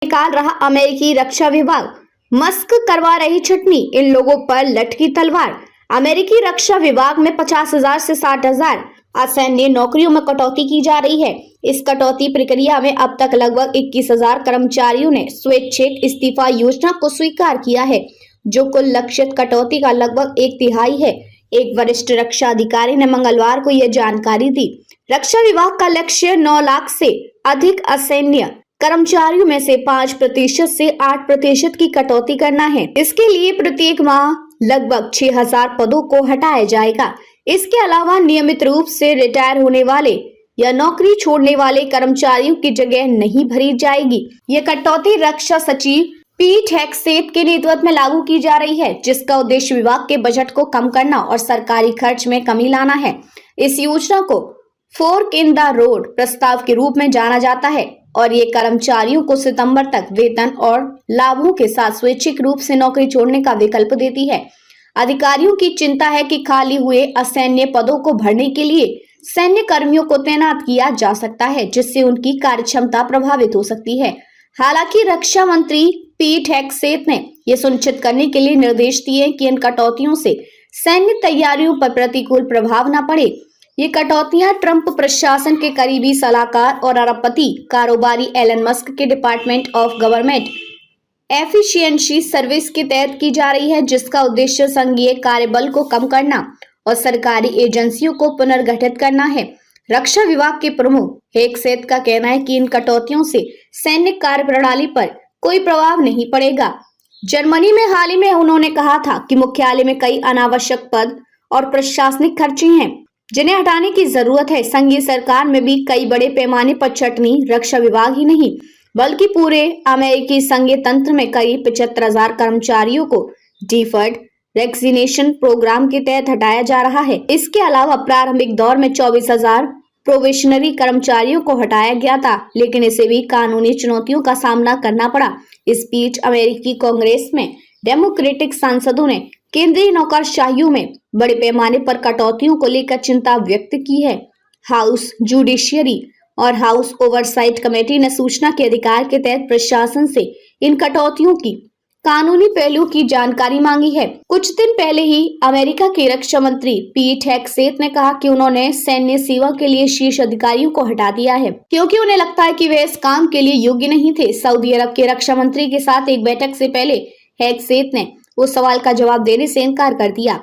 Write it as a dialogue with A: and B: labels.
A: निकाल रहा अमेरिकी रक्षा विभाग, मस्क करवा रही छटनी, इन लोगों पर लटकी तलवार। अमेरिकी रक्षा विभाग में 50,000 से 60,000 असैन्य नौकरियों में कटौती की जा रही है। इस कटौती प्रक्रिया में अब तक लगभग 21,000 कर्मचारियों ने स्वैच्छिक इस्तीफा योजना को स्वीकार किया है, जो कुल लक्षित कटौती का लगभग 1/3 है। एक वरिष्ठ रक्षा अधिकारी ने मंगलवार को यह जानकारी दी। रक्षा विभाग का लक्ष्य 9 लाख से अधिक असैन्य कर्मचारियों में से 5% से 8% की कटौती करना है। इसके लिए प्रत्येक माह लगभग 6,000 पदों को हटाया जाएगा। इसके अलावा नियमित रूप से रिटायर होने वाले या नौकरी छोड़ने वाले कर्मचारियों की जगह नहीं भरी जाएगी। ये कटौती रक्षा सचिव पीट हेग्सेथ के नेतृत्व में लागू की जा रही है, जिसका उद्देश्य विभाग के बजट को कम करना और सरकारी खर्च में कमी लाना है। इस योजना को फोर्क इन द रोड प्रस्ताव के रूप में जाना जाता है और ये कर्मचारियों को सितंबर तक वेतन और लाभों के साथ स्वैच्छिक रूप से नौकरी छोड़ने का विकल्प देती है। अधिकारियों की चिंता है कि खाली हुए असैन्य पदों को भरने के लिए सैन्य कर्मियों को तैनात किया जा सकता है, जिससे उनकी कार्यक्षमता प्रभावित हो सकती है। हालांकि रक्षा मंत्री पीट हेग्सेथ ने यह सुनिश्चित करने के लिए निर्देश दिए कि इन कटौतियों से सैन्य तैयारियों पर प्रतिकूल प्रभाव न पड़े। ये कटौतियां ट्रंप प्रशासन के करीबी सलाहकार और अरबपति कारोबारी एलन मस्क के department of government efficiency service के तहत की जा रही है, जिसका उद्देश्य संघीय कार्यबल को कम करना और सरकारी एजेंसियों को पुनर्गठित करना है। रक्षा विभाग के प्रमुख हेग्सेथ का कहना है कि इन कटौतियों से सैन्य कार्यप्रणाली पर कोई प्रभाव नहीं पड़ेगा। जर्मनी में हाल ही में उन्होंने कहा था कि मुख्यालय में कई अनावश्यक पद और प्रशासनिक खर्चे हैं, जिन्हें हटाने की जरूरत है। संघीय सरकार में भी कई बड़े पैमाने पर छटनी रक्षा विभाग ही नहीं, बल्कि पूरे अमेरिकी संघीय तंत्र में करीब 75,000 कर्मचारियों को डिफर्ड रेजिग्नेशन प्रोग्राम के तहत हटाया जा रहा है। इसके अलावा प्रारंभिक दौर में 24,000 प्रोबेशनरी कर्मचारियों को हटाया गया था, लेकिन इसे भी कानूनी चुनौतियों का सामना करना पड़ा। इस बीच अमेरिकी कांग्रेस में डेमोक्रेटिक सांसदों ने केंद्रीय नौकरशाहियों में बड़े पैमाने पर कटौतियों को लेकर चिंता व्यक्त की है। हाउस जुडिशियरी और हाउस ओवरसाइट कमेटी ने सूचना के अधिकार के तहत प्रशासन से इन कटौतियों की कानूनी पहलू की जानकारी मांगी है। कुछ दिन पहले ही अमेरिका के रक्षा मंत्री पीट हेग्सेथ ने कहा कि उन्होंने सैन्य सेवा के लिए शीर्ष अधिकारियों को हटा दिया है, क्योंकि उन्हें लगता है कि वे इस काम के लिए योग्य नहीं थे। सऊदी अरब के रक्षा मंत्री के साथ एक बैठक से पहले हेग्सेथ ने उस सवाल का जवाब देने से इनकार कर दिया।